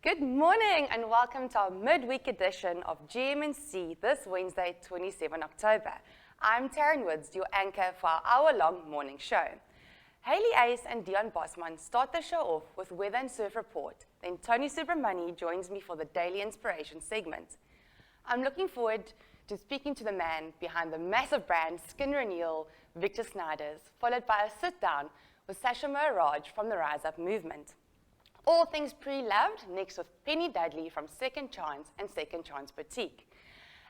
Good morning and welcome to our midweek edition of GMNC this Wednesday, 27 October. I'm Taryn Woods, your anchor for our hour-long morning show. Heili and Deon Bosman start the show off with Weather and Surf Report. Then Tony Subramony joins me for the Daily Inspiration segment. I'm looking forward to speaking to the man behind the massive brand Skin Renewal, Victor Snyders, followed by a sit-down with Sasha Maharaj from the Rise Up movement. All things pre-loved, next with Dudley from Second Chance and Second Chance Boutique.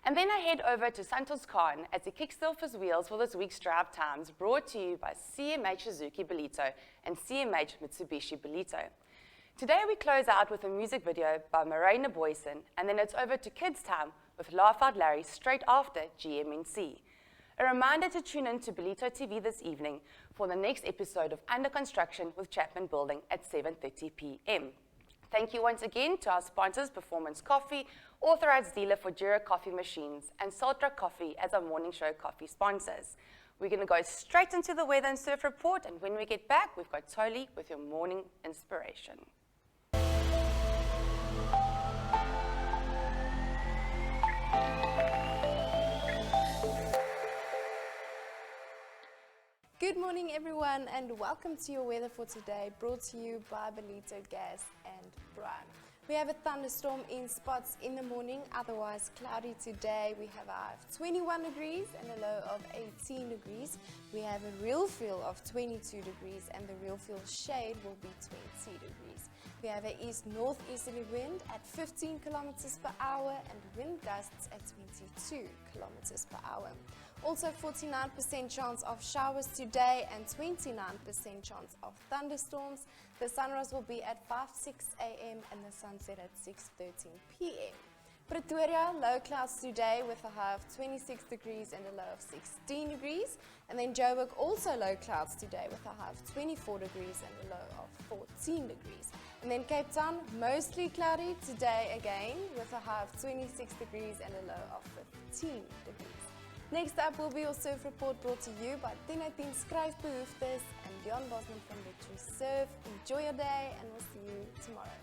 And then I head over to Santos Kahn as he kicks off his wheels for this week's Drive Times, brought to you by CMH Suzuki Belito and CMH Mitsubishi Belito. Today we close out with a music video by Maryna Booysen, and then it's over to Kids Time with Laugh Out Larry straight after GMNC. A reminder to tune in to Belito TV this evening for the next episode of Under Construction with Chapman Building at 7:30 p.m. Thank you once again to our sponsors, Performance Coffee, authorized dealer for Jura coffee machines, and Saltra Coffee as our morning show coffee sponsors. We're going to go straight into the weather and surf report, and when we get back, we've got Toli with your morning inspiration. Good morning everyone and welcome to your weather for today, brought to you by Belito Gas and Brown. We have a thunderstorm in spots in the morning, otherwise cloudy today. We have a high of 21 degrees and a low of 18 degrees. We have a real feel of 22 degrees and the real feel shade will be 20 degrees. We have an east-northeasterly wind at 15 kilometers per hour and wind gusts at 22 kilometers per hour. Also 49% chance of showers today and 29% chance of thunderstorms. The sunrise will be at 5:06 a.m. and the sunset at 6:13 p.m. Pretoria, low clouds today with a high of 26 degrees and a low of 16 degrees. And then Joburg, also low clouds today with a high of 24 degrees and a low of 14 degrees. And then Cape Town, mostly cloudy today again with a high of 26 degrees and a low of 15 degrees. Next up will be your surf report brought to you by 10 Skryfbehoeftes and Deon Bosman from Victory Surf. Enjoy your day and we'll see you tomorrow.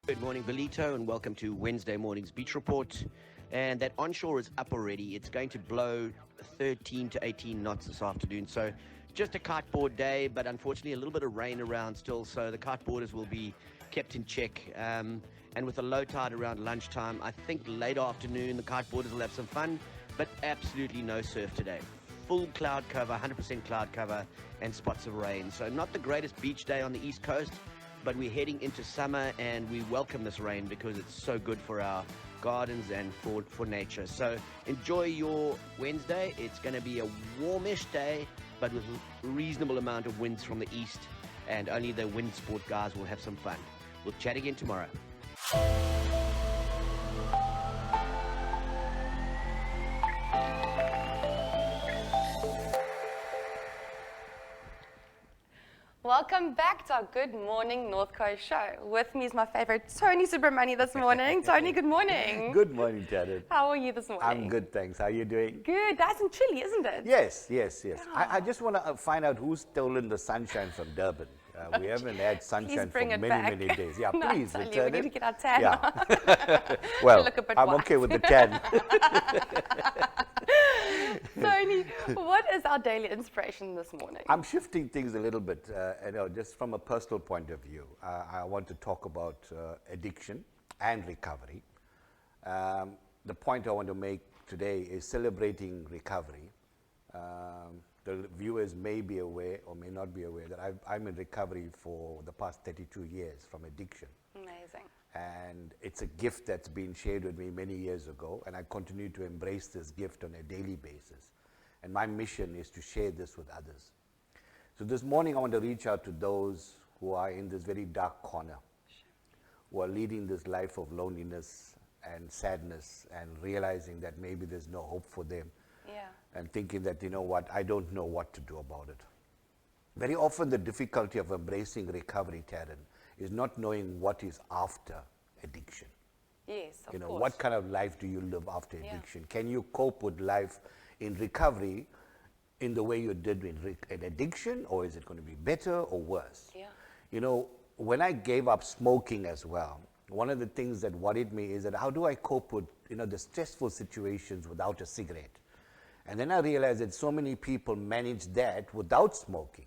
Good morning, Belito, and welcome to Wednesday morning's beach report. And that onshore is up already. It's going to blow 13 to 18 knots this afternoon. So just a kiteboard day, but unfortunately a little bit of rain around still. So the kiteboarders will be kept in check. And with a low tide around lunchtime, I think late afternoon the kiteboarders will have some fun, but absolutely no surf today. Full cloud cover, 100% cloud cover, and spots of rain. So not the greatest beach day on the East Coast, but we're heading into summer and we welcome this rain because it's so good for our gardens and for nature. So enjoy your Wednesday. It's going to be a warmish day, but with a reasonable amount of winds from the east, and only the wind sport guys will have some fun. We'll chat again tomorrow. Welcome back to our Good Morning North Coast show. With me is my favorite Tony Subramony this morning. Tony, good morning. Good morning, Taryn. How are you this morning? I'm good, thanks. How are you doing? Good. Nice and chilly, isn't it? Yes. Yeah. Yeah. I just want to find out who's stolen the sunshine from Durban. We haven't had sunshine for many days. Yeah, no, please return it. We need to get our tan. Yeah. Well, I'm okay with the tan. Tony, what is our daily inspiration this morning? I'm shifting things a little bit, just from a personal point of view. I want to talk about addiction and recovery. The point I want to make today is celebrating recovery. The viewers may be aware or may not be aware that I'm in recovery for the past 32 years from addiction. Amazing. And it's a gift that's been shared with me many years ago, and I continue to embrace this gift on a daily basis. And my mission is to share this with others. So this morning I want to reach out to those who are in this very dark corner, who are leading this life of loneliness and sadness and realizing that maybe there's no hope for them. Yeah. And thinking that, you know what, I don't know what to do about it. Very often the difficulty of embracing recovery, Taryn, is not knowing what is after addiction. Yes, of You know, course. what kind of life do you live after Yeah. addiction? Can you cope with life in recovery in the way you did in addiction, or is it going to be better or worse? Yeah. You know, when I gave up smoking as well, one of the things that worried me is that how do I cope with, you know, the stressful situations without a cigarette? And then I realized that so many people manage that without smoking.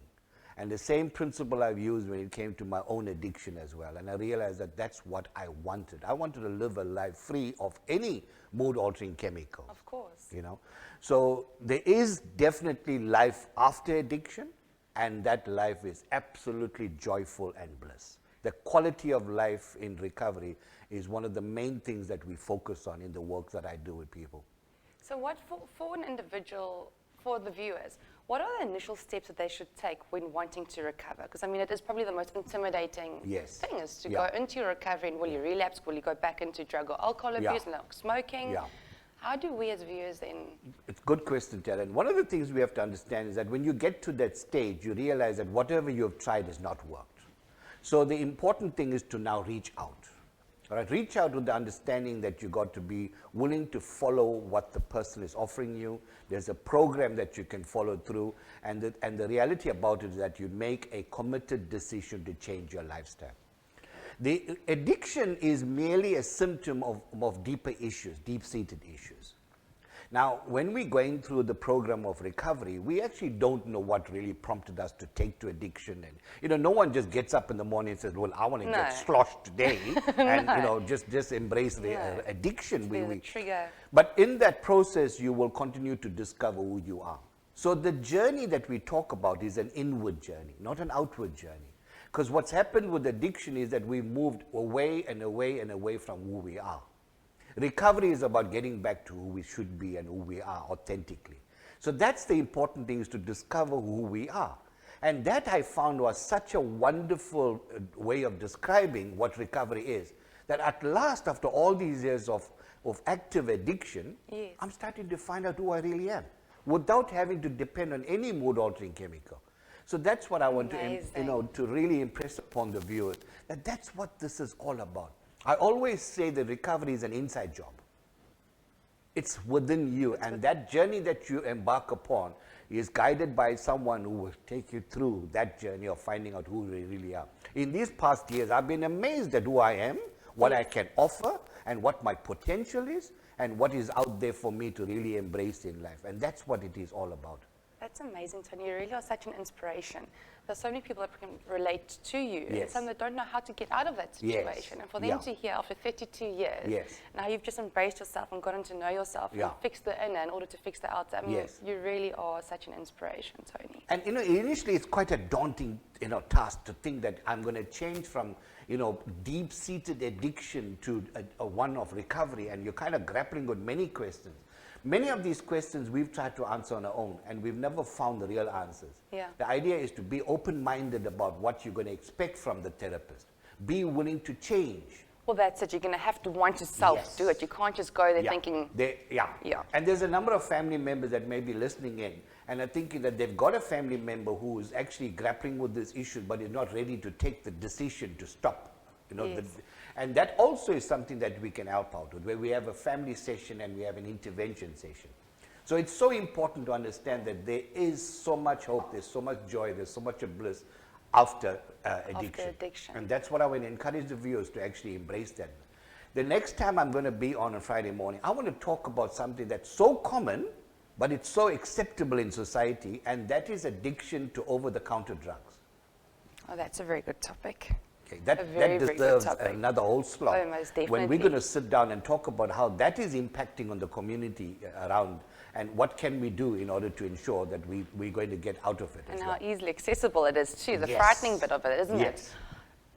And the same principle I've used when it came to my own addiction as well. And I realized that that's what I wanted. I wanted to live a life free of any mood-altering chemical. Of course. You know, so there is definitely life after addiction, and that life is absolutely joyful and bliss. The quality of life in recovery is one of the main things that we focus on in the work that I do with people. So what for an individual, for the viewers, what are the initial steps that they should take when wanting to recover? Because I mean, it is probably the most intimidating Yes. thing is to Yeah. go into your recovery, and will you relapse? Will you go back into drug or alcohol Yeah. abuse, like smoking? Yeah. How do we as viewers then? It's a good question, Taryn. One of the things we have to understand is that when you get to that stage, you realize that whatever you have tried has not worked. So the important thing is to now reach out. All right, reach out with the understanding that you got to be willing to follow what the person is offering you. There's a program that you can follow through, and the reality about it is that you make a committed decision to change your lifestyle. The addiction is merely a symptom of deeper issues, deep-seated issues. Now, when we're going through the program of recovery, we actually don't know what really prompted us to take to addiction. And, you know, no one just gets up in the morning and says, well, I want to get sloshed today and, you know, just embrace the addiction. There's a trigger. But in that process, you will continue to discover who you are. So the journey that we talk about is an inward journey, not an outward journey. Because what's happened with addiction is that we've moved away and away and away from who we are. Recovery is about getting back to who we should be and who we are authentically. So that's the important thing, is to discover who we are. And that I found was such a wonderful way of describing what recovery is, that at last, after all these years of active addiction, Yes. I'm starting to find out who I really am, without having to depend on any mood-altering chemical. So that's what I want to really impress upon the viewers, that that's what this is all about. I always say that recovery is an inside job. It's within you, and that journey that you embark upon is guided by someone who will take you through that journey of finding out who we really are. In these past years, I've been amazed at who I am, what I can offer, and what my potential is, and what is out there for me to really embrace in life. And that's what it is all about. That's amazing, Tony. You really are such an inspiration. There's so many people that can relate to you, and Yes. some that don't know how to get out of that Yes. situation. And for them Yeah. to hear after 32 years, Yes. now you've just embraced yourself and gotten to know yourself Yeah. and fixed the inner in order to fix the outer. I mean, Yes. you really are such an inspiration, Tony. And you know, initially it's quite a daunting, you know, task to think that I'm going to change from, you know, deep-seated addiction to a one of recovery, and you're kind of grappling with many questions. Many of these questions we've tried to answer on our own, and we've never found the real answers. Yeah. The idea is to be open-minded about what you're going to expect from the therapist. Be willing to change. Well, that's it. You're going to have to want to self-do it. You can't just go there thinking, Yeah. And there's a number of family members that may be listening in and are thinking that they've got a family member who is actually grappling with this issue but is not ready to take the decision to stop. You know, Yes. and that also is something that we can help out with, where we have a family session and we have an intervention session. So it's so important to understand that there is so much hope, there's so much joy, there's so much of bliss after addiction. And that's what I want to encourage the viewers to actually embrace that. The next time I'm going to be on a Friday morning, I want to talk about something that's so common, but it's so acceptable in society, and that is addiction to over-the-counter drugs. Oh, that's a very good topic. Okay, that very good deserves topic. another whole slot. Oh, most When we're definitely. going to sit down and talk about how that is impacting on the community around, and what can we do in order to ensure that we're going to get out of it And as how well. easily accessible it is too, the Yes. frightening bit of it, isn't it? Yes.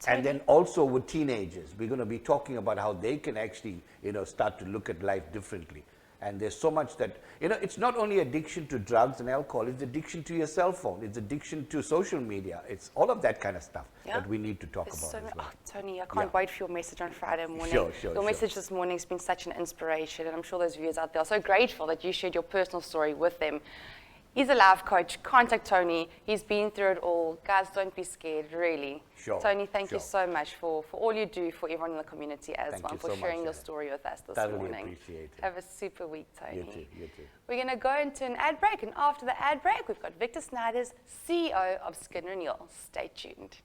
And then also with teenagers, we're going to be talking about how they can actually, you know, start to look at life differently. And there's so much that, you know, it's not only addiction to drugs and alcohol, it's addiction to your cell phone, it's addiction to social media, it's all of that kind of stuff that we need to talk There's about so as many- well. oh, Tony, I can't Yeah. wait for your message on Friday morning. Sure, Your sure. message this morning has been such an inspiration, and I'm sure those viewers out there are so grateful that you shared your personal story with them. He's a life coach. Contact Tony. He's been through it all. Guys, don't be scared, really. Sure. Tony, thank you Sure. so much for all you do for everyone in the community as Thank well, you for so sharing much, your Sharon. story with us this Thoroughly morning. appreciate it. Have a super week, Tony. You too, you too. We're going to go into an ad break, and after the ad break, we've got Victor Snyders, CEO of Skin Renewal. Stay tuned.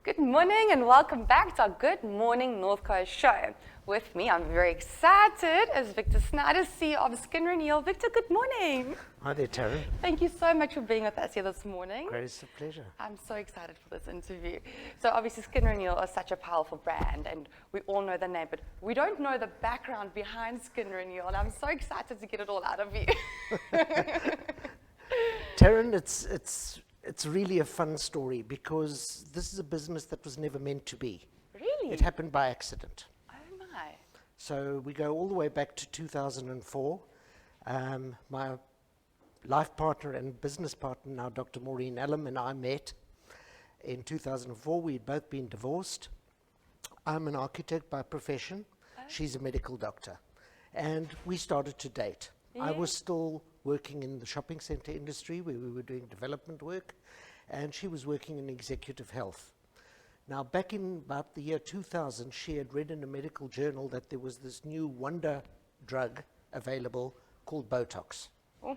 Good morning and welcome back to our Good Morning North Coast show. With me, I'm very excited, is Victor Snyders, CEO of Skin Renewal. Victor, good morning. Hi there, Taryn. Thank you so much for being with us here this morning. Great, it's a pleasure. I'm so excited for this interview. So obviously Skin Renewal is such a powerful brand and we all know the name, but we don't know the background behind Skin Renewal, and I'm so excited to get it all out of you. Taryn, it's really a fun story because this is a business that was never meant to be. Really? It happened by accident. Oh my. So we go all the way back to 2004. My life partner and business partner, now Dr. Maureen Allen, and I met in 2004. We'd both been divorced. I'm an architect by profession. She's a medical doctor. And we started to date. I was still working in the shopping center industry where we were doing development work, and she was working in executive health. Now, back in about the year 2000, she had read in a medical journal that there was this new wonder drug available called Botox. Oh.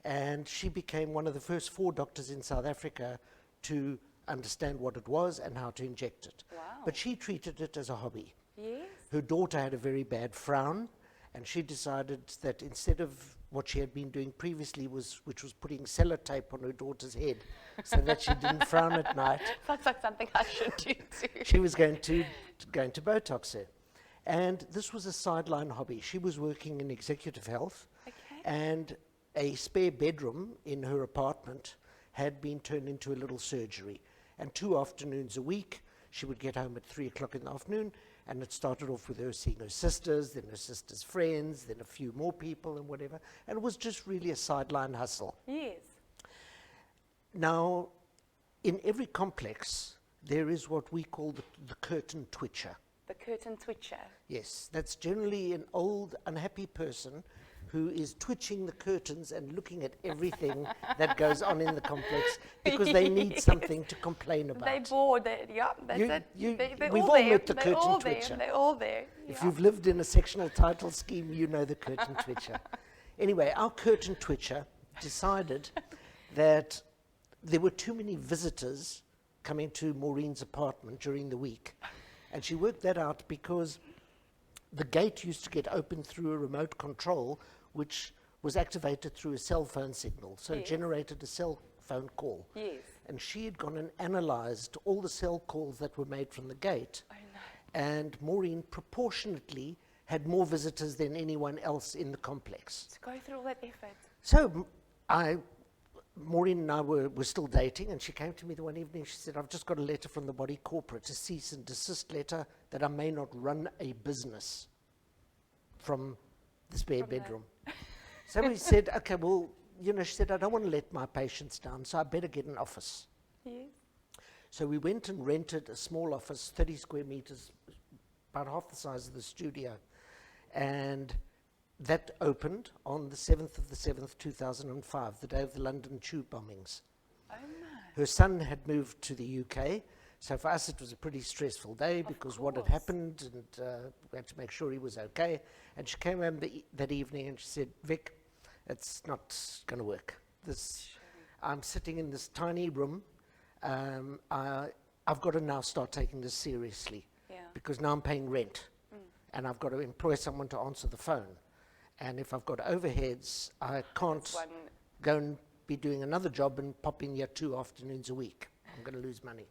And she became one of the first 4 doctors in South Africa to understand what it was and how to inject it. Wow. But she treated it as a hobby. Yes. Her daughter had a very bad frown, and she decided that instead of what she had been doing previously, which was putting sellotape on her daughter's head so that she didn't frown at night, Sounds like something I should do too. she was going to Botox her. And this was a sideline hobby. She was working in executive health, Okay. and a spare bedroom in her apartment had been turned into a little surgery. And 2 afternoons a week, she would get home at 3 o'clock in the afternoon, and it started off with her seeing her sisters, then her sisters' friends, then a few more people and whatever. And it was just really a sideline hustle. Yes. Now, in every complex, there is what we call the curtain twitcher. The curtain twitcher. Yes, that's generally an old, unhappy person who is twitching the curtains and looking at everything that goes on in the complex because they need Yes. something to complain about. They bored. Yeah, that's You- it. They're we've all all there. met the They're curtain all twitcher. There. They're all there. If Yeah. you've lived in a sectional title scheme, you know the curtain twitcher. Anyway, our curtain twitcher decided that there were too many visitors coming to Maureen's apartment during the week. And she worked that out because the gate used to get opened through a remote control, which was activated through a cell phone signal. So it generated a cell phone call. Yes. And she had gone and analyzed all the cell calls that were made from the gate. Oh, no. And Maureen proportionately had more visitors than anyone else in the complex. To go through all that effort. So Maureen and I were still dating, and she came to me the one evening. She said, I've just got a letter from the body corporate, a cease and desist letter that I may not run a business from the spare bedroom. So we said, okay, well, you know, she said, I don't want to let my patients down, so I better get an office. Yes. So we went and rented a small office, 30 square meters, about half the size of the studio. And that opened on the 7th of the 7th, 2005, the day of the London tube bombings. Oh, no. Her son had moved to the UK, so for us it was a pretty stressful day because what had happened, and we had to make sure he was okay. And she came home that evening and she said, Vic, it's not going to work. I'm sitting in this tiny room. I've got to now start taking this seriously because now I'm paying rent and I've got to employ someone to answer the phone. And if I've got overheads, I can't go and be doing another job and pop in here 2 afternoons a week. I'm going to lose money.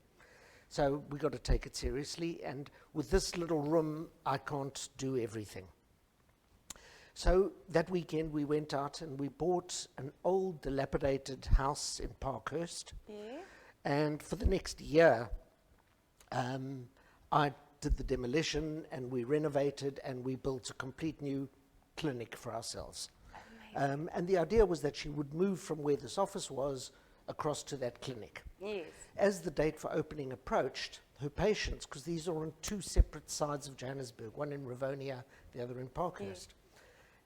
So we got to take it seriously. And with this little room, I can't do everything. So that weekend, we went out and we bought an old, dilapidated house in Parkhurst. Yeah. And for the next year, I did the demolition and we renovated and we built a complete new clinic for ourselves. And the idea was that she would move from where this office was across to that clinic. Yes. As the date for opening approached, her patients, because these are on 2 separate sides of Johannesburg, one in Rivonia, the other in Parkhurst.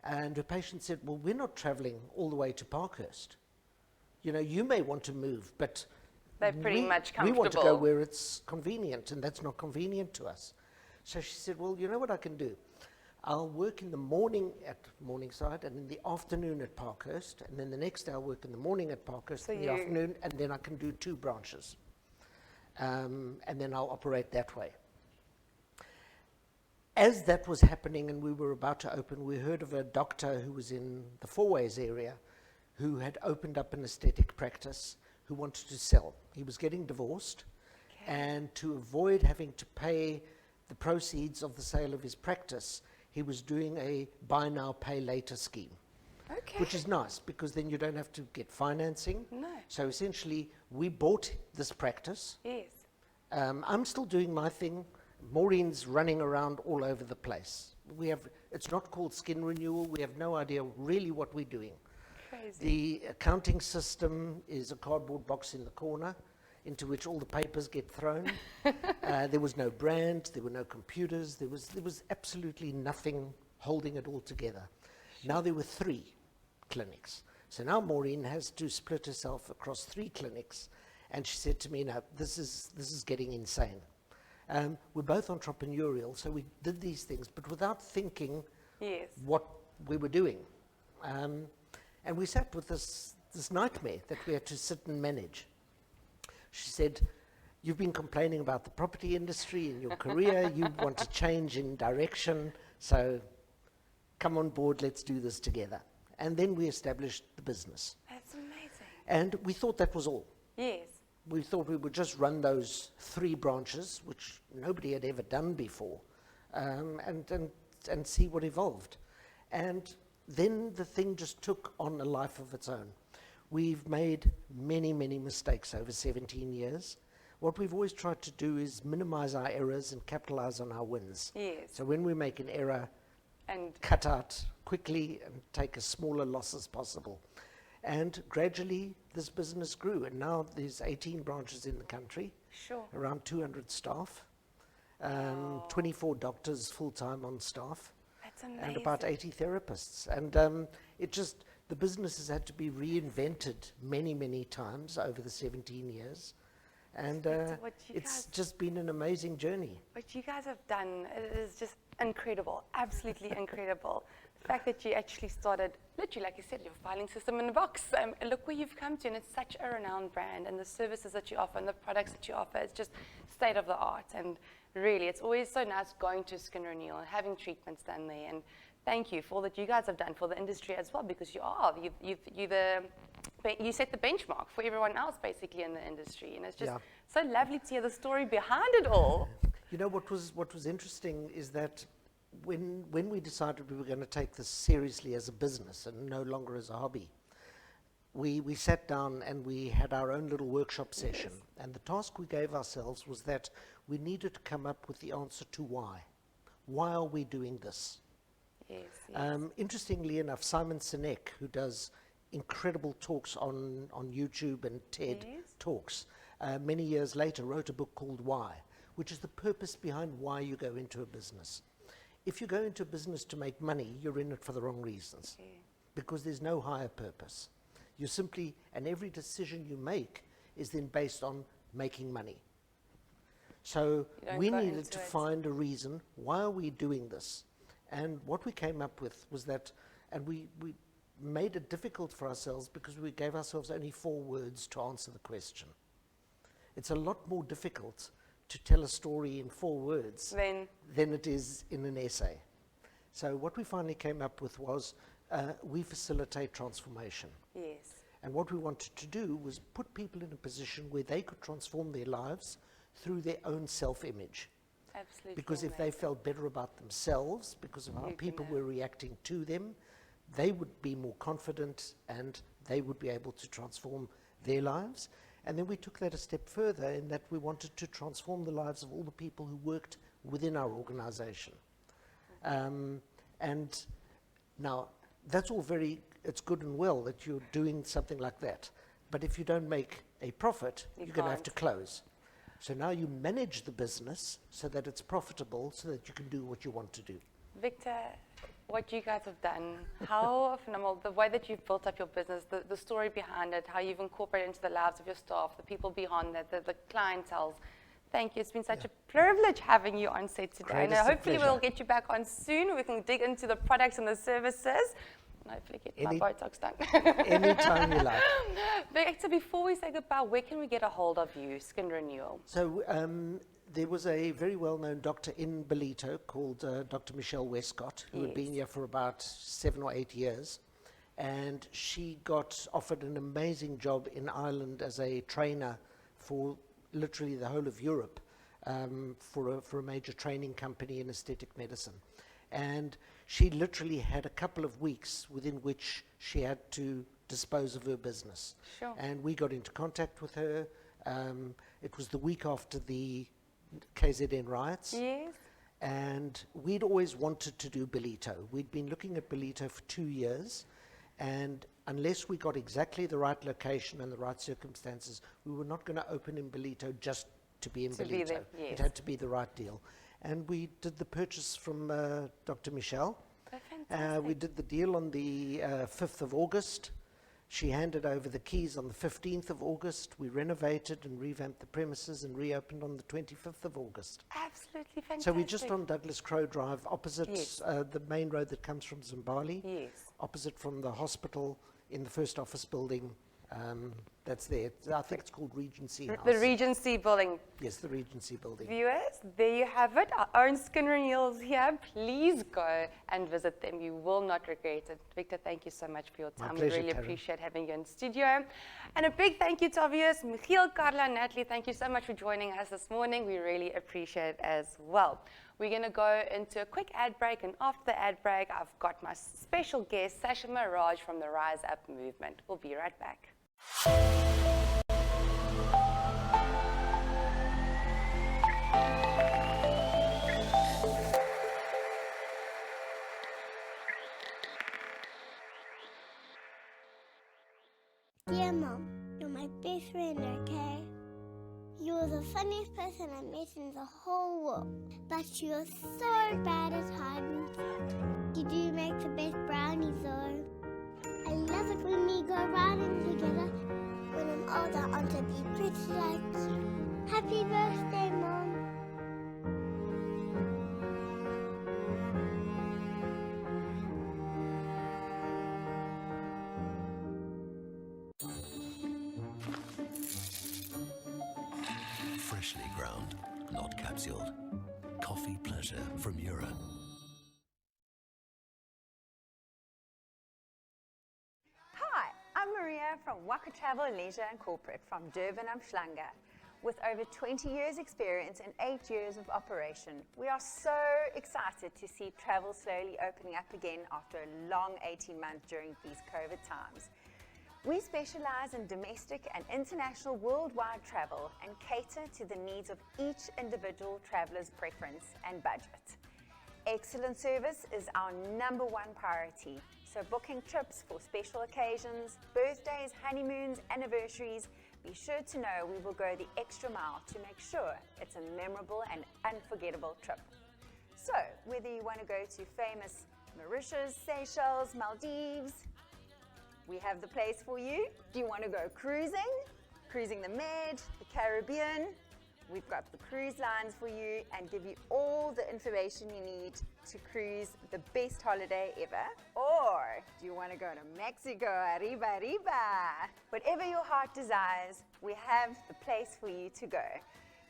And her patient said, well, we're not traveling all the way to Parkhurst. You know, you may want to move, but They're pretty much comfortable. we want to go where it's convenient, and that's not convenient to us. So she said, well, you know what I can do? I'll work in the morning at Morningside and in the afternoon at Parkhurst, and then the next day I'll work in the morning at Parkhurst, in the afternoon, and then I can do 2 branches. And then I'll operate that way. As that was happening and we were about to open, we heard of a doctor who was in the Fourways area who had opened up an aesthetic practice who wanted to sell. He was getting divorced, and to avoid having to pay the proceeds of the sale of his practice, he was doing a buy now, pay later scheme. Okay. Which is nice because then you don't have to get financing. No. So essentially, we bought this practice. Yes. I'm still doing my thing. Maureen's running around all over the place. It's not called Skin Renewal. We have no idea really what we're doing. Crazy. The accounting system is a cardboard box in the corner into which all the papers get thrown. There was no brand, there were no computers, there was absolutely nothing holding it all together. Now there were 3 clinics. So now Maureen has to split herself across 3 clinics, and she said to me, no, this is getting insane. We're both entrepreneurial, so we did these things, but without thinking what we were doing. And we sat with this nightmare that we had to sit and manage. She said, you've been complaining about the property industry in your career, you want to change in direction, so come on board, let's do this together. And then we established the business. That's amazing. And we thought that was all. Yes. We thought we would just run those 3 branches, which nobody had ever done before, and see what evolved. And then the thing just took on a life of its own. We've made many, many mistakes over 17 years. What we've always tried to do is minimize our errors and capitalize on our wins. Yes. So when we make an error, And cut out quickly and take as small a loss as possible. And gradually, this business grew, and now there's 18 branches in the country, sure. around 200 staff, 24 doctors full-time on staff, That's amazing. and about 80 therapists. And the business has had to be reinvented many, many times over the 17 years. And it's just been an amazing journey. What you guys have done is just incredible, absolutely incredible. The fact that you actually started, literally, like you said, your filing system in a box. Look where you've come to, and it's such a renowned brand, and the services that you offer and the products that you offer, it's just state of the art. And really, it's always so nice going to Skin Renewal and having treatments done there. And thank you for all that you guys have done for the industry as well, because you set the benchmark for everyone else basically in the industry, and it's just so lovely to hear the story behind it all. You know, what was interesting is that when we decided we were going to take this seriously as a business and no longer as a hobby, we sat down and we had our own little workshop session. And the task we gave ourselves was that we needed to come up with the answer to why. Why are we doing this? Yes. Interestingly enough, Simon Sinek, who does incredible talks on YouTube and TED Talks, many years later wrote a book called Why, which is the purpose behind why you go into a business. If you go into a business to make money, you're in it for the wrong reasons, because there's no higher purpose. You simply, and every decision you make is then based on making money. So we needed to find a reason, why are we doing this? And what we came up with was that, and we made it difficult for ourselves because we gave ourselves only 4 words to answer the question. It's a lot more difficult to tell a story in 4 words than it is in an essay. So what we finally came up with was we facilitate transformation. Yes. And what we wanted to do was put people in a position where they could transform their lives through their own self-image. Absolutely. Because if they felt better about themselves, because of how people were reacting to them, they would be more confident and they would be able to transform their lives. And then we took that a step further in that we wanted to transform the lives of all the people who worked within our organization. And now, that's all it's good and well that you're doing something like that. But if you don't make a profit, you're going to have to close. So now you manage the business so that it's profitable, so that you can do what you want to do. Victor, what you guys have done, how phenomenal, the way that you've built up your business, the story behind it, how you've incorporated into the lives of your staff, the people behind it, the clientele. Thank you. It's been such a privilege having you on set today. And hopefully we'll get you back on soon. We can dig into the products and the services. And hopefully get my Botox done. Anytime you like. Victor, before we say goodbye, where can we get a hold of you, Skin Renewal? So there was a very well-known doctor in Ballito called Dr. Michelle Westcott, who had been here for about 7 or 8 years. And she got offered an amazing job in Ireland as a trainer for literally the whole of Europe for a major training company in aesthetic medicine. And she literally had a couple of weeks within which she had to dispose of her business. Sure. And we got into contact with her. It was the week after the KZN riots. Yes. And we'd always wanted to do Ballito. We'd been looking at Ballito for 2 years, and unless we got exactly the right location and the right circumstances, we were not going to open in Ballito just to be in Ballito. It had to be the right deal. And we did the purchase from Dr. Michelle. Oh, fantastic. We did the deal on the 5th of August. She handed over the keys on the 15th of August. We renovated and revamped the premises and reopened on the 25th of August. Absolutely fantastic. So we're just on Douglas Crow Drive, opposite the main road that comes from Zimbali. Yes. Opposite from the hospital in the first office building. That's there. I think it's called Regency House. The Regency building. Yes, the Regency building. Viewers, there you have it. Our own Skin Renewals here. Please go and visit them. You will not regret it. Victor, thank you so much for your time. My pleasure, We really Taryn. appreciate having you in studio. And a big thank you to our viewers. Michiel, Carla, and Natalie, thank you so much for joining us this morning. We really appreciate it as well. We're going to go into a quick ad break, and after the ad break, I've got my special guest, Sasha Maharaj from the Rise Up movement. We'll be right back. Dear Mom, you're my best friend, okay? You're the funniest person I met in the whole world, but you're so bad at hiding. You do make the best brownies though. I love it when we go riding together. When I'm older, I want to be pretty like you. Happy birthday, Mom. freshly ground, not capsuled. Coffee pleasure from Europe. Hi, I'm Maria from Waka Travel Leisure and Corporate from Durban Umhlanga. With over 20 years experience and 8 years of operation, we are so excited to see travel slowly opening up again after a long 18 months during these COVID times. We specialize in domestic and international worldwide travel and cater to the needs of each individual traveler's preference and budget. Excellent service is our #1 priority, so booking trips for special occasions, birthdays, honeymoons, anniversaries, be sure to know we will go the extra mile to make sure it's a memorable and unforgettable trip. So, whether you want to go to famous Mauritius, Seychelles, Maldives, we have the place for you. Do you want to go cruising the Med, the Caribbean? We've got the cruise lines for you and give you all the information you need to cruise the best holiday ever. Or do you want to go to Mexico, arriba, arriba? Whatever your heart desires, we have the place for you to go.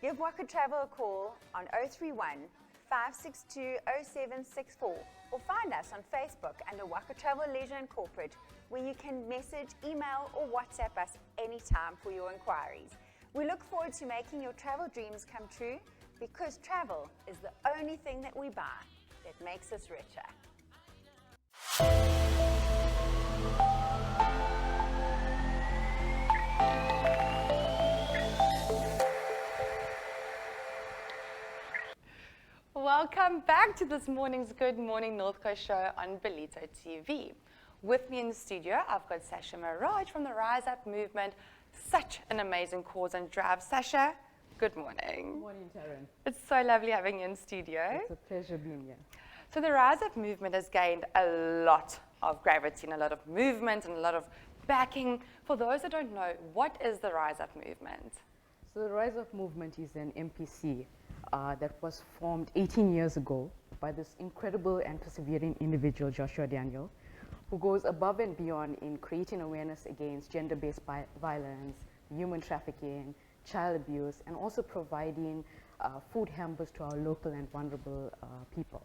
Give Waka Travel a call on 031 562 0764 or find us on Facebook under Waka Travel Leisure and Corporate, where you can message, email or WhatsApp us anytime for your inquiries. We look forward to making your travel dreams come true, because travel is the only thing that we buy that makes us richer. Welcome back to this morning's Good Morning North Coast show on Belito TV. With me in the studio, I've got Sasha Maharaj from the Rise Up movement. Such an amazing cause and drive. Sasha, good morning. Good morning, Taryn. It's so lovely having you in studio. It's a pleasure being here. So the Rise Up movement has gained a lot of gravity and a lot of movement and a lot of backing. For those that don't know, what is the Rise Up movement? So the Rise Up movement is an MPC that was formed 18 years ago by this incredible and persevering individual, Joshua Daniel, who goes above and beyond in creating awareness against gender-based violence, human trafficking, child abuse, and also providing food hampers to our local and vulnerable people.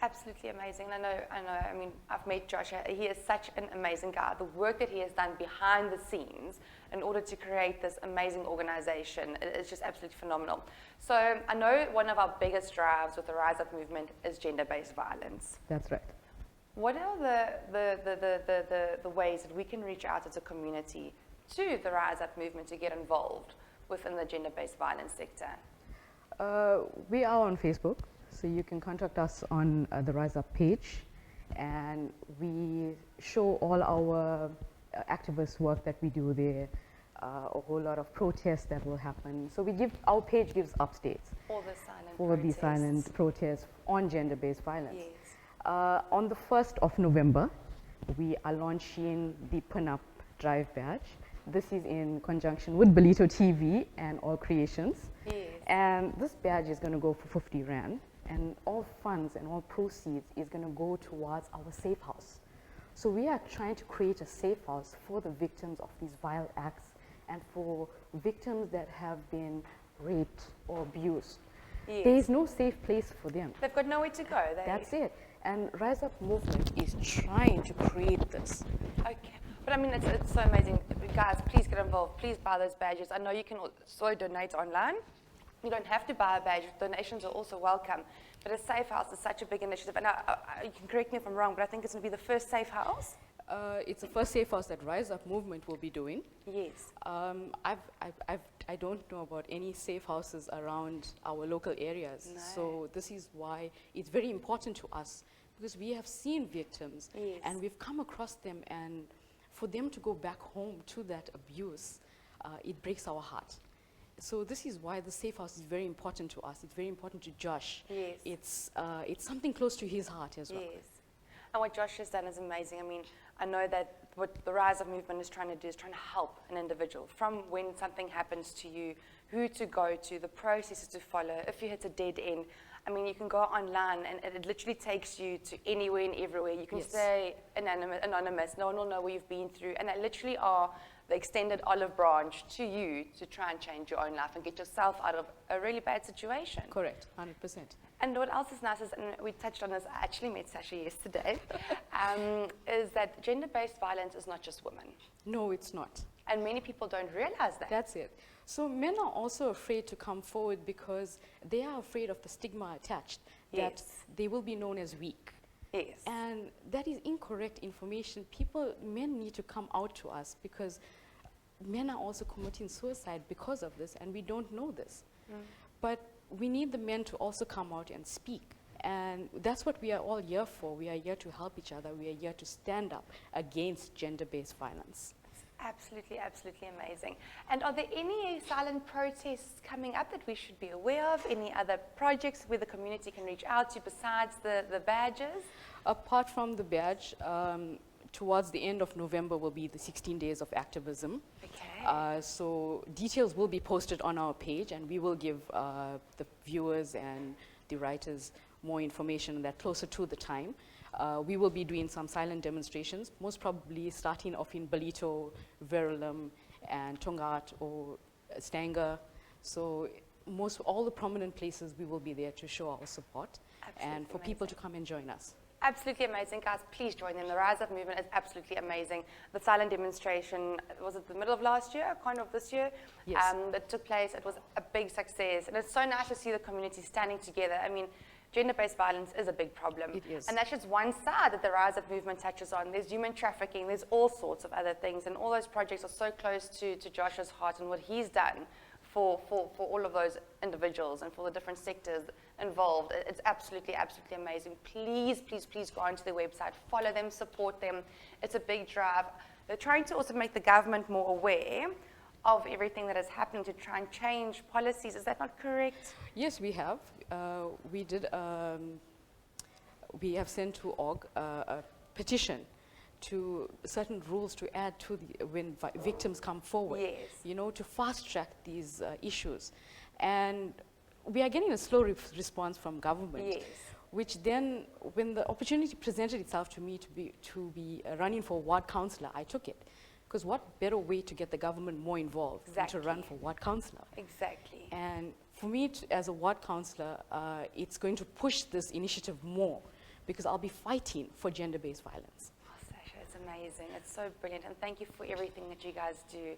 Absolutely amazing. I know. I mean, I've met Joshua. He is such an amazing guy. The work that he has done behind the scenes in order to create this amazing organization is just absolutely phenomenal. So I know one of our biggest drives with the Rise Up movement is gender-based violence. That's right. What are the ways that we can reach out as a community to the Rise Up movement to get involved within the gender-based violence sector? We are on Facebook, so you can contact us on the Rise Up page, and we show all our activist work that we do there, a whole lot of protests that will happen. So our page gives updates All the silent protests on gender-based violence. Yes. On the 1st of November, we are launching the Pin-Up Drive badge. This is in conjunction with Belito TV and All Creations. Yes. And this badge is going to go for 50 Rand. And all funds and all proceeds is going to go towards our safe house. So we are trying to create a safe house for the victims of these vile acts and for victims that have been raped or abused. Yes. There is no safe place for them. They've got nowhere to go. That's it. And Rise Up movement is trying to create this. Okay. But I mean, it's so amazing. Guys, please get involved. Please buy those badges. I know you can also donate online. You don't have to buy a badge. Donations are also welcome. But a safe house is such a big initiative. And you can correct me if I'm wrong, but I think it's going to be the first safe house. It's the first safe house that Rise Up movement will be doing. Yes. I don't know about any safe houses around our local areas. No. So this is why it's very important to us, because we have seen victims, Yes. and we've come across them, and for them to go back home to that abuse, it breaks our heart. So this is why the safe house is very important to us. It's very important to Josh. Yes. It's something close to his heart as well. Yes. And what Josh has done is amazing. I mean, I know that what the Rise Up movement is trying to do is trying to help an individual from when something happens to you, who to go to, the processes to follow, if you hit a dead end. I mean, you can go online and it literally takes you to anywhere and everywhere. You can Yes. stay anonymous, no one will know what you've been through. And they literally are the extended olive branch to you to try and change your own life and get yourself out of a really bad situation. Correct, 100%. And what else is nice is, and we touched on this, I actually met Sasha yesterday, is that gender-based violence is not just women. No, it's not. And many people don't realize that. That's it. So men are also afraid to come forward because they are afraid of the stigma attached, that Yes. they will be known as weak. Yes. And that is incorrect information. Men need to come out to us because men are also committing suicide because of this, and we don't know this. But we need the men to also come out and speak. And that's what we are all here for. We are here to help each other. We are here to stand up against gender-based violence. Absolutely, absolutely amazing. And are there any silent protests coming up that we should be aware of? Any other projects where the community can reach out to besides the badges? Apart from the badge, towards the end of November will be the 16 days of activism. Okay. So details will be posted on our page, and we will give the viewers and the writers more information on that closer to the time. We will be doing some silent demonstrations, most probably starting off in Ballito, Verulam, and Tongaat or Stanger. So all the prominent places we will be there to show our support and for people to come and join us. Absolutely amazing, guys. Please join them. The Rise Up movement is absolutely amazing. The silent demonstration, was it the middle of last year, kind of this year? Yes. It took place. It was a big success. And it's so nice to see the community standing together. I mean, gender-based violence is a big problem. It is. And that's just one side that the Rise Up movement touches on. There's human trafficking. There's all sorts of other things. And all those projects are so close to Josh's heart and what he's done for all of those individuals and for the different sectors involved. It's absolutely, absolutely amazing. Please, please, please go onto their website, follow them, support them. It's a big drive. They're trying to also make the government more aware of everything that is happening to try and change policies. Is that not correct? Yes, we have. We have sent to org a petition to certain rules to add to when victims come forward, Yes. To fast track these issues. And we are getting a slow response from government, Yes. which then, when the opportunity presented itself to me to be running for ward councillor, I took it. Because what better way to get the government more involved than to run for ward councillor? Exactly. And for me, as a ward councillor, it's going to push this initiative more because I'll be fighting for gender-based violence. Sasha, it's amazing. It's so brilliant. And thank you for everything that you guys do.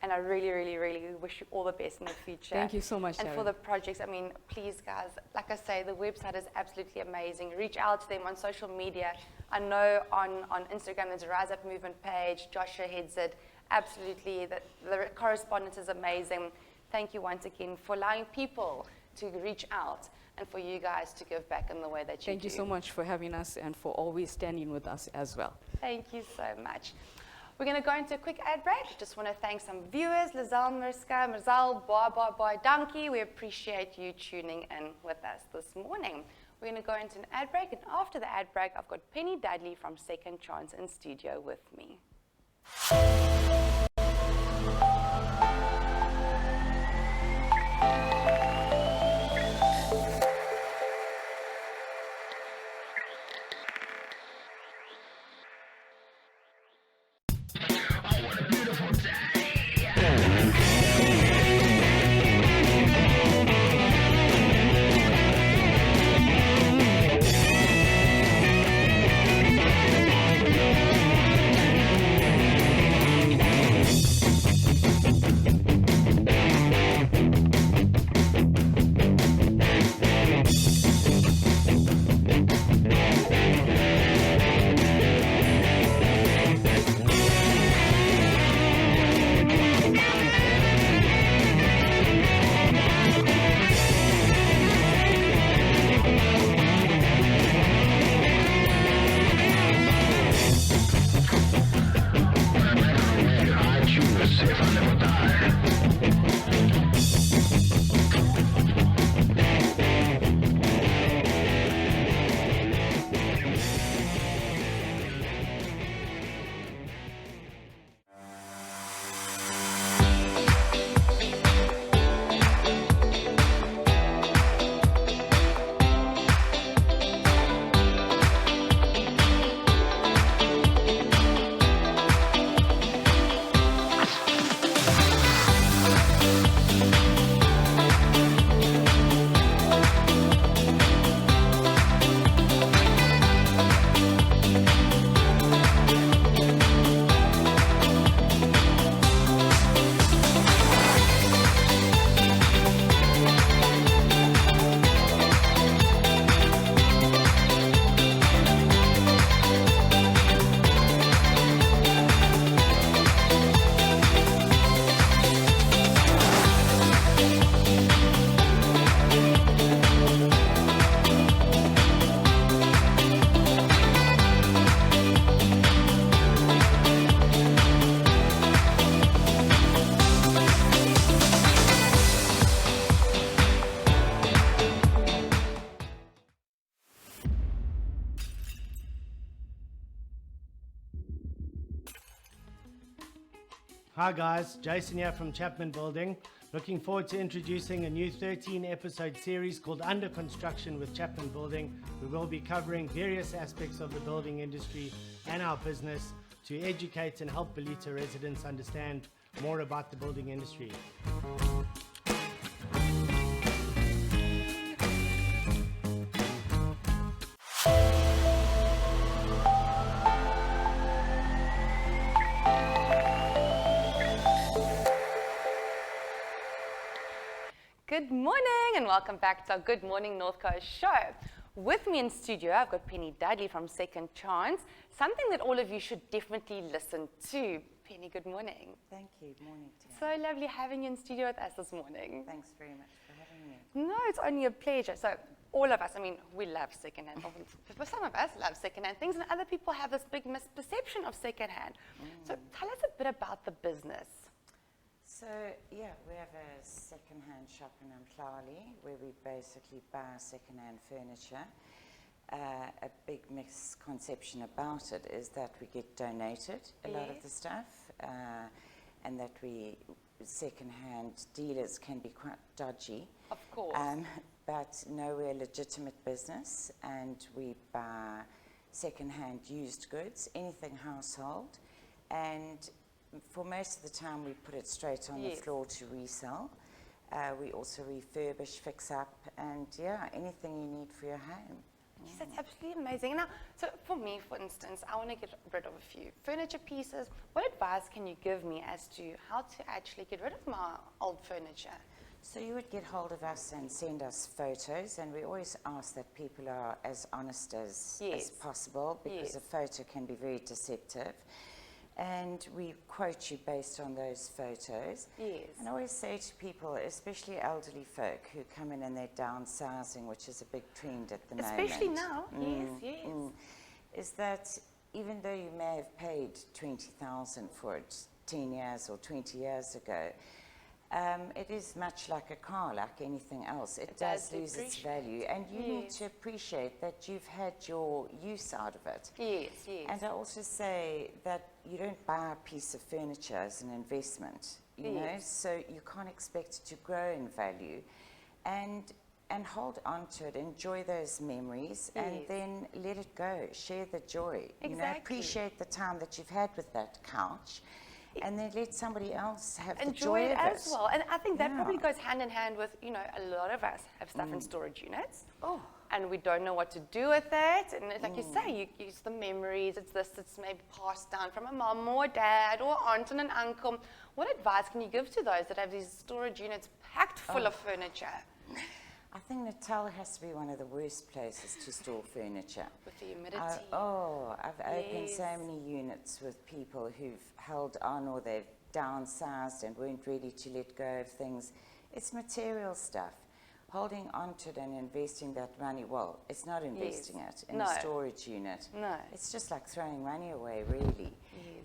And I really, really, really wish you all the best in the future. Thank you so much, And Taryn. for the projects, I mean, please, guys, like I say, the website is absolutely amazing. Reach out to them on social media. I know on Instagram there's a Rise Up Movement page. Joshua heads it. Absolutely. The correspondence is amazing. Thank you once again for allowing people to reach out and for you guys to give back in the way that you do. Thank you so much for having us and for always standing with us as well. Thank you so much. We're going to go into a quick ad break. Just want to thank some viewers, Lizelle, Mariska, Marzal, Boy, Donkey. We appreciate you tuning in with us this morning. We're going to go into an ad break, and after the ad break, I've got Penny Dudley from Second Chance in studio with me. Hi guys, Jason here from Chapman Building. Looking forward to introducing a new 13-episode series called Under Construction with Chapman Building. We will be covering various aspects of the building industry and our business to educate and help Ballito residents understand more about the building industry. Good morning and welcome back to our Good Morning North Coast show. With me in studio, I've got Penny Dudley from Second Chance, something that all of you should definitely listen to. Penny, good morning. Thank you. Morning, Taryn. So lovely having you in studio with us this morning. Thanks very much for having me. No, it's only a pleasure. So all of us, I mean, we love secondhand. Some of us love secondhand things, and other people have this big misperception of secondhand. So tell us a bit about the business. So, yeah, we have a second-hand shop in Umhlali where we basically buy second-hand furniture. A big misconception about it is that we get donated a lot of the stuff, and that second-hand dealers can be quite dodgy. Of course. But no, we're a legitimate business, and we buy second-hand used goods, anything household, and for most of the time, we put it straight on the floor to resell. We also refurbish, fix up, and yeah, anything you need for your home. Yes, that's absolutely amazing. Now, so for me, for instance, I want to get rid of a few furniture pieces. What advice can you give me as to how to actually get rid of my old furniture? So you would get hold of us and send us photos, and we always ask that people are as honest as possible, because a photo can be very deceptive. And we quote you based on those photos. Yes. And I always say to people, especially elderly folk who come in and they're downsizing, which is a big trend at the moment. Especially now, yes. Is that even though you may have paid 20,000 for it 10 years or 20 years ago, it is much like a car, like anything else. It does lose its value, and you need to appreciate that you've had your use out of it. Yes, yes. And I also say that you don't buy a piece of furniture as an investment, you know, so you can't expect it to grow in value. And hold on to it, enjoy those memories, and then let it go. Share the joy. Exactly. You know, appreciate the time that you've had with that couch. And then let somebody else have the joy of it. as well. And I think that probably goes hand in hand with, you know, a lot of us have stuff in storage units. And we don't know what to do with it. And like you say, you use the memories. It's maybe passed down from a mom or a dad or aunt and an uncle. What advice can you give to those that have these storage units packed full of furniture? I think Natal has to be one of the worst places to store furniture. With the humidity. I've opened so many units with people who've held on, or they've downsized and weren't ready to let go of things. It's material stuff. Holding on to it and investing that money, well, it's not investing it in a storage unit. No. It's just like throwing money away, really.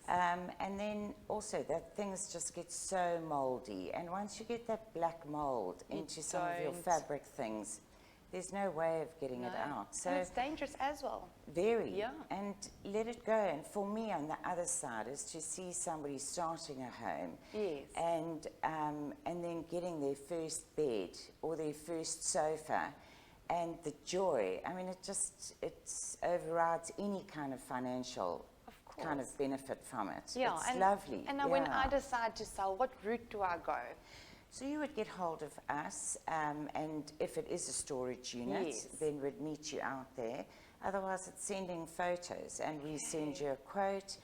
And then also that things just get so moldy. And once you get that black mold into some of your fabric things, there's no way of getting it out. So and it's dangerous as well. Very. Yeah. And let it go. And for me, on the other side, is to see somebody starting a home. Yes. And then getting their first bed or their first sofa, and the joy. I mean, it overrides any kind of financial kind of benefit from it. Yeah, it's lovely. And now when I decide to sell, what route do I go? So you would get hold of us, and if it is a storage unit, then we'd meet you out there. Otherwise, it's sending photos, and we send you a quote.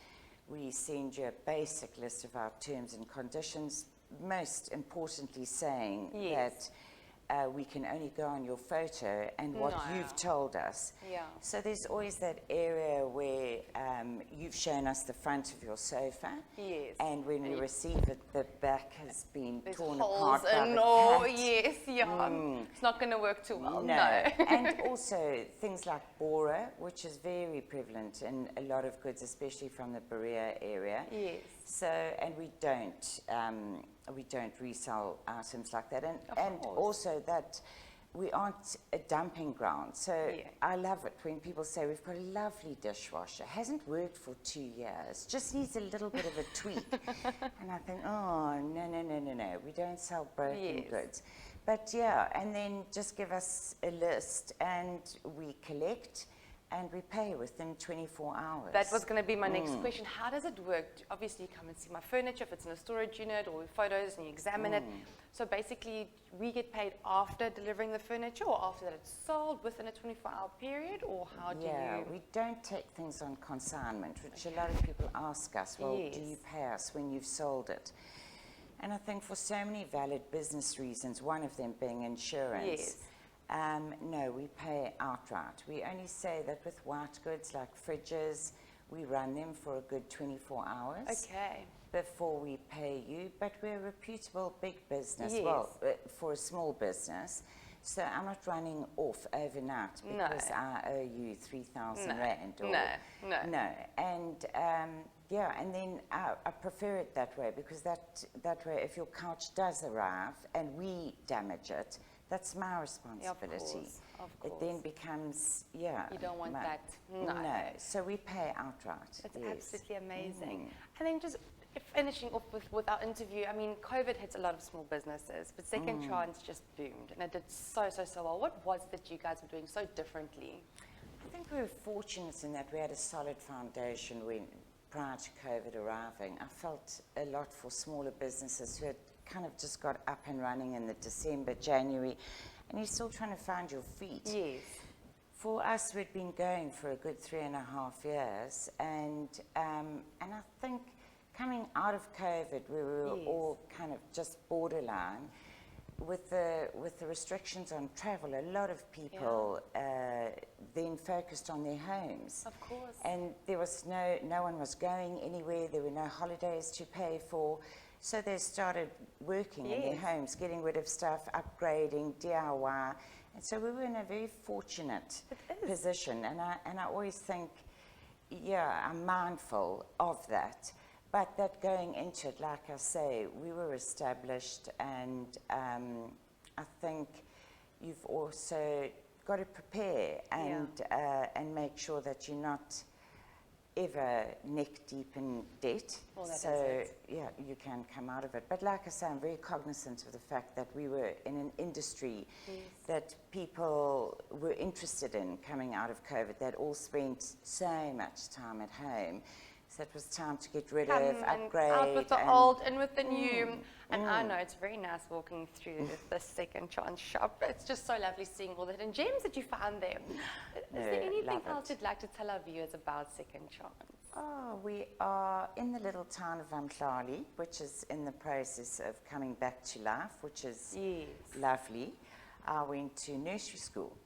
We send you a basic list of our terms and conditions, most importantly saying that we can only go on your photo and what you've told us. So there's always that area where you've shown us the front of your sofa, and when we receive it, the back has been torn apart by the cat. It's not going to work too well. No. And also things like Bora, which is very prevalent in a lot of goods, especially from the Berea area. So, and we don't resell items like that, and also that we aren't a dumping ground. So I love it when people say, we've got a lovely dishwasher, hasn't worked for 2 years, just needs a little bit of a tweak. And I think, oh, no, we don't sell broken goods. But yeah, and then just give us a list and we collect and we pay within 24 hours. That was going to be my next question. How does it work? Obviously, you come and see my furniture if it's in a storage unit or photos and you examine it. So basically, we get paid after delivering the furniture or after that it's sold within a 24-hour period, or how do you? Yeah, we don't take things on consignment, which a lot of people ask us, well, do you pay us when you've sold it? And I think for so many valid business reasons, one of them being insurance, no, we pay outright. We only say that with white goods like fridges, we run them for a good 24 hours before we pay you. But we're a reputable big business, well, for a small business. So I'm not running off overnight because I owe you 3,000 Rand. Or, no. And yeah, and then I prefer it that way, because that way if your couch does arrive and we damage it, that's my responsibility. Of course. It then becomes, you don't want that. No. So we pay outright. That's absolutely amazing. And then just finishing off with our interview, I mean, COVID hit a lot of small businesses, but Second Chance just boomed, and it did so well. What was it that you guys were doing so differently? I think we were fortunate in that we had a solid foundation prior to COVID arriving. I felt a lot for smaller businesses who had kind of just got up and running in the December, January, and you're still trying to find your feet. Yes. For us, we'd been going for a good 3.5 years, and I think coming out of COVID, we were all kind of just borderline. With the restrictions on travel, a lot of people then focused on their homes. Of course. And there was no one was going anywhere, there were no holidays to pay for. So they started working in their homes, getting rid of stuff, upgrading, DIY. And so we were in a very fortunate position. And I always think, I'm mindful of that. But that going into it, like I say, we were established, and I think you've also got to prepare and make sure that you're not ever neck deep in debt. Well, that so is it. you can come out of it. But like I say, I'm very cognizant of the fact that we were in an industry that people were interested in coming out of COVID. They'd all spent so much time at home. So it was time to get rid of, upgrade. Out with the old and with the new. And I know it's very nice walking through the Second Chance shop. It's just so lovely seeing all the hidden gems that you found there. Is there anything else you'd like to tell our viewers about Second Chance? Oh, we are in the little town of Mhlali, which is in the process of coming back to life, which is lovely. I went to nursery school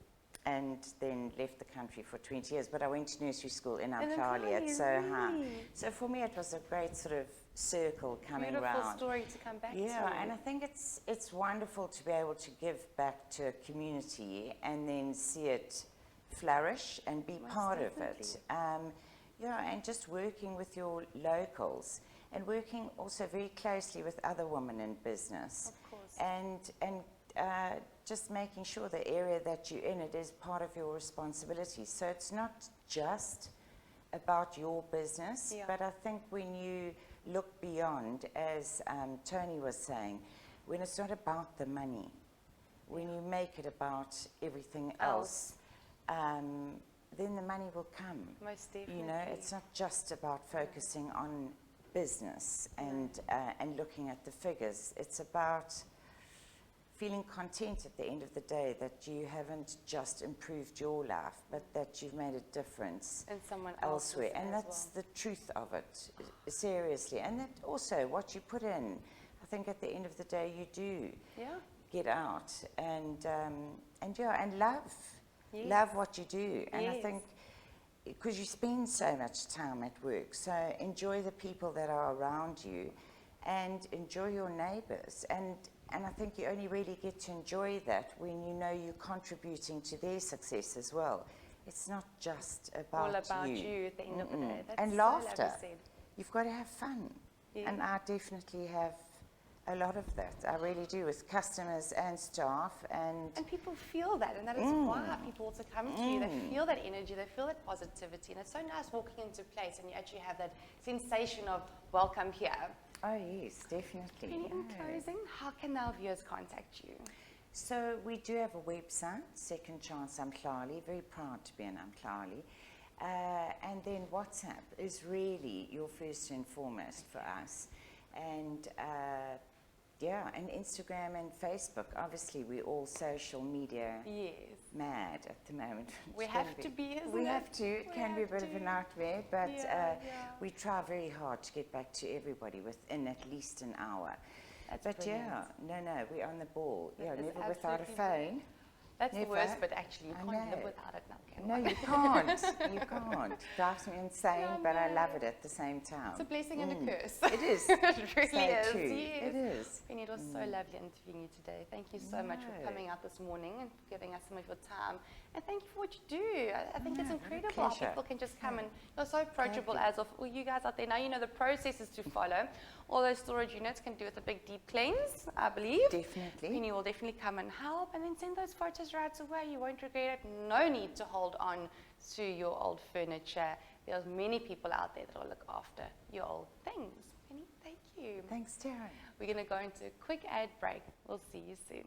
and then left the country for 20 years, but I went to nursery school in Mhlali at Soha. So for me it was a great sort of circle coming around. Beautiful story to come back to. Yeah, and I think it's wonderful to be able to give back to a community and then see it flourish and be part of it. And just working with your locals and working also very closely with other women in business. Of course. And just making sure the area that you're in, it is part of your responsibility. So it's not just about your business, but I think when you look beyond, as Tony was saying, when it's not about the money, when you make it about everything else, then the money will come. Most definitely. You know, it's not just about focusing on business and looking at the figures. It's about feeling content at the end of the day that you haven't just improved your life, but that you've made a difference and someone elsewhere. And that's the truth of it, seriously. And that also what you put in, I think at the end of the day you do get out and love. Love what you do. And I think because you spend so much time at work, so enjoy the people that are around you and enjoy your neighbours. And I think you only really get to enjoy that when you know you're contributing to their success as well. It's not just about you. All about you at the end of the day. That's and so laughter. said. You've got to have fun. And I definitely have A lot of that, I really do, with customers and staff. And people feel that, and that is why people also come to you. They feel that energy, they feel that positivity, and it's so nice walking into a place and you actually have that sensation of welcome here. Oh yes, definitely. And in closing, how can our viewers contact you? So we do have a website, Second Chance Amhlali, very proud to be an Amhlali. And then WhatsApp is really your first and foremost for us. And and Instagram and Facebook. Obviously, we're all social media mad at the moment. We have to be, isn't it? We have to. It can be a bit of a nightmare, but we try very hard to get back to everybody within at least an hour. But no, we're on the ball. Never without a phone. That's Never. the worst, but actually you can't live without it now, can No, you can't. You can't. Drives me insane, but I love it at the same time. It's a blessing and a curse. It is. It really so is. True. Yes. It is. Penny, it was so lovely interviewing you today. Thank you so much for coming out this morning and giving us some of your time. And thank you for what you do. I think it's incredible how people can just come and you're so approachable as of you guys out there. Now you know the processes to follow. All those storage units can do with a big deep cleanse, I believe. Definitely. Penny will definitely come and help, and then send those photos right away. You won't regret it. No need to hold on to your old furniture. There's many people out there that will look after your old things. Penny, thank you. Thanks, Taryn. We're going to go into a quick ad break. We'll see you soon.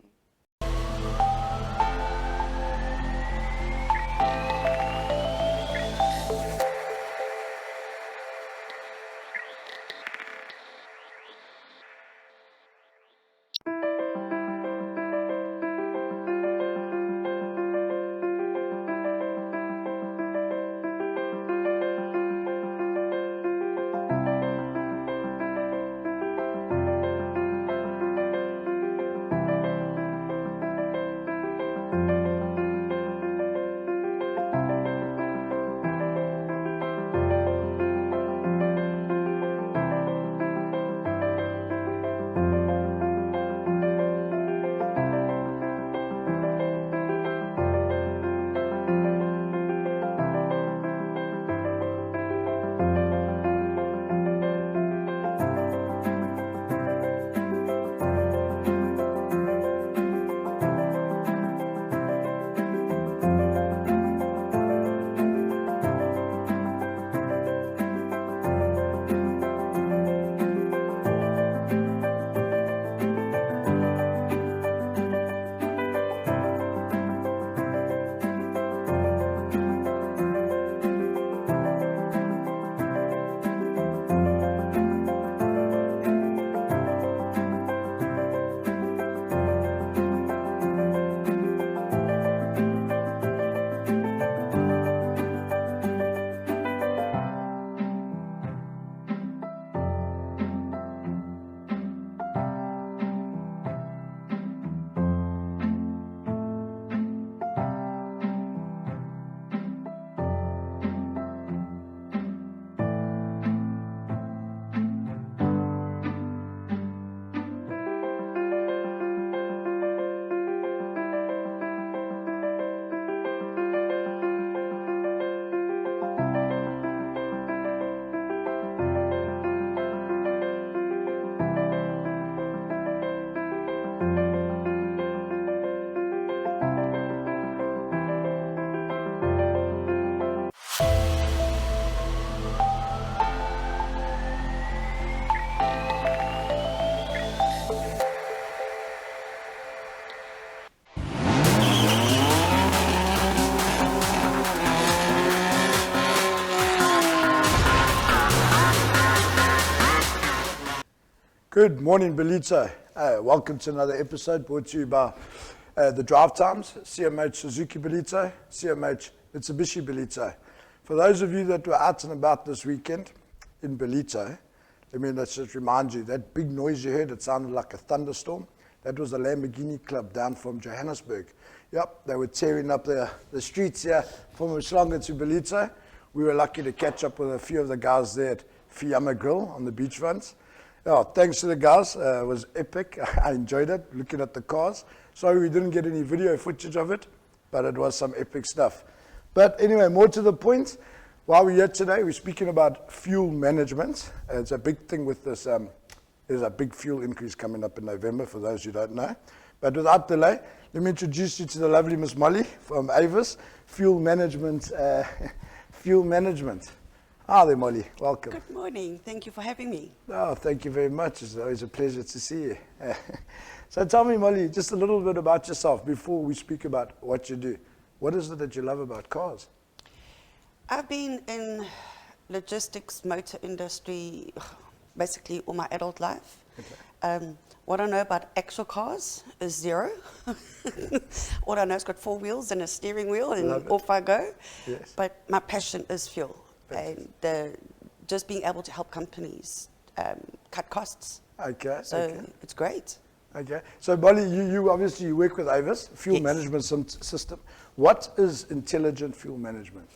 Good morning, Belitza. Welcome to another episode brought to you by the Drive Times, CMH Suzuki Belitza, CMH Mitsubishi Belitza. For those of you that were out and about this weekend in Belitza, let's just remind you, that big noise you heard, it sounded like a thunderstorm. That was the Lamborghini Club down from Johannesburg. Yep, they were tearing up the streets here from Umhlanga to Belitza. We were lucky to catch up with a few of the guys there at Fiamma Grill on the beachfronts. Yeah, thanks to the guys. It was epic. I enjoyed it, looking at the cars. Sorry we didn't get any video footage of it, but it was some epic stuff. But anyway, more to the point, while we're here today, we're speaking about fuel management. It's a big thing with this There's a big fuel increase coming up in November, for those who don't know. But without delay, let me introduce you to the lovely Miss Molly from Avis, Fuel Management. Fuel Management. Hi there, Molly. Welcome. Good morning. Thank you for having me. Oh, thank you very much. It's always a pleasure to see you. So tell me, Molly, just a little bit about yourself before we speak about what you do. What is it that you love about cars? I've been in logistics, motor industry, basically all my adult life. Okay. What I know about actual cars is zero. All I know is got 4 wheels and a steering wheel, and off I go. Yes. But my passion is fuel, and just being able to help companies cut costs. Okay. So it's great. Okay. So, Molly, you obviously you work with Avis, fuel management system. What is intelligent fuel management?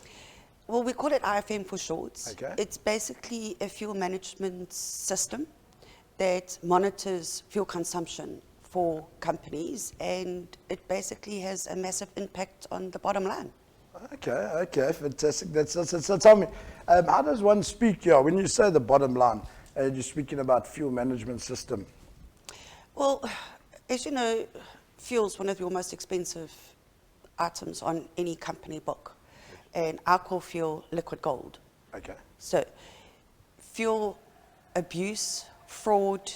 Well, we call it IFM for short. Okay. It's basically a fuel management system that monitors fuel consumption for companies, and it basically has a massive impact on the bottom line. Okay, fantastic. So tell me, how does one speak here? When you say the bottom line, you're speaking about fuel management system. Well, as you know, fuel is one of your most expensive items on any company book, and I call fuel liquid gold. Okay. So, fuel abuse, fraud,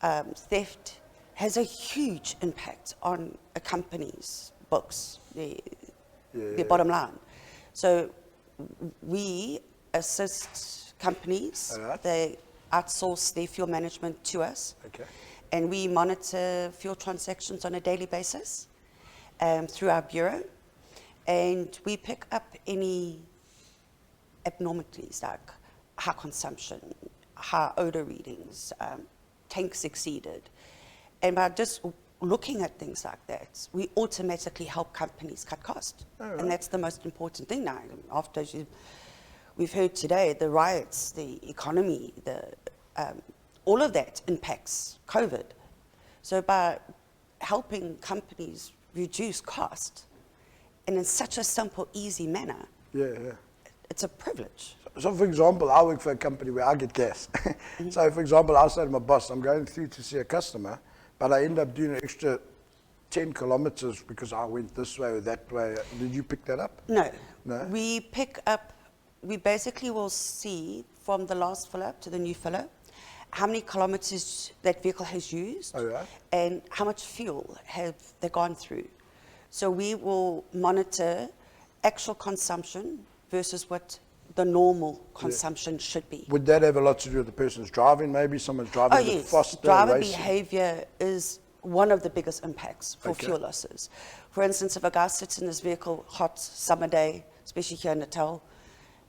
theft has a huge impact on a company's books, their bottom line. So we assist companies, they outsource their fuel management to us, and we monitor fuel transactions on a daily basis through our bureau, and we pick up any abnormalities like high consumption, high odor readings, tanks exceeded. And by just looking at things like that, we automatically help companies cut costs. And that's the most important thing now. After we've heard today, the riots, the economy, all of that impacts COVID. So by helping companies reduce cost, and in such a simple, easy manner, it's a privilege. So, for example, I work for a company where I get gas. So, for example, I say to my boss, I'm going through to see a customer, but I end up doing an extra 10 kilometers because I went this way or that way. Did you pick that up? No. We pick up, we basically will see from the last fill-up to the new fill-up how many kilometers that vehicle has used and how much fuel have they gone through. So we will monitor actual consumption versus what the normal consumption should be. Would that have a lot to do with the person's driving? Maybe someone's driving a bit faster. Driver behavior is one of the biggest impacts for fuel losses. For instance, if a guy sits in his vehicle, hot summer day, especially here in Natal,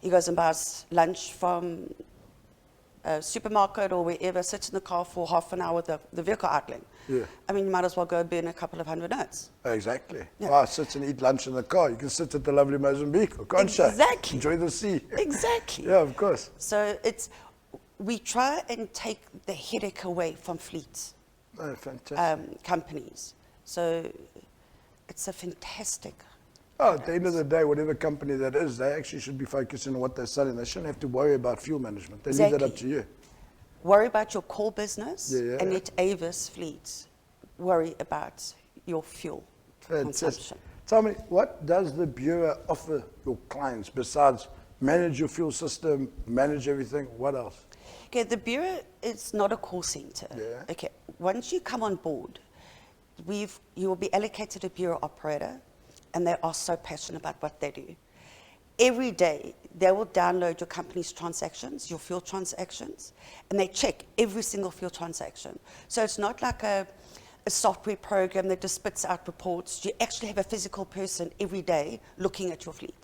he goes and buys lunch from a supermarket or wherever, sits in the car for half an hour with the vehicle idling. I mean, you might as well go burn a couple of 100 notes. Exactly. Well, sit and eat lunch in the car. You can sit at the lovely Mozambique or Concha. Exactly. Enjoy the sea. Exactly. Yeah, of course. So we try and take the headache away from fleets. Oh, fantastic. Companies. So it's a fantastic. Oh, at the end of the day, whatever company that is, they actually should be focusing on what they're selling. They shouldn't have to worry about fuel management. They leave that up to you. Worry about your core business and let Avis fleets worry about your fuel consumption. Tell me, what does the Bureau offer your clients besides manage your fuel system, manage everything? What else? Okay, the Bureau is not a call center. Okay, once you come on board, you will be allocated a Bureau operator, and they are so passionate about what they do. Every day, they will download your company's transactions, your fuel transactions, and they check every single fuel transaction. So it's not like a software program that just spits out reports. You actually have a physical person every day looking at your fleet,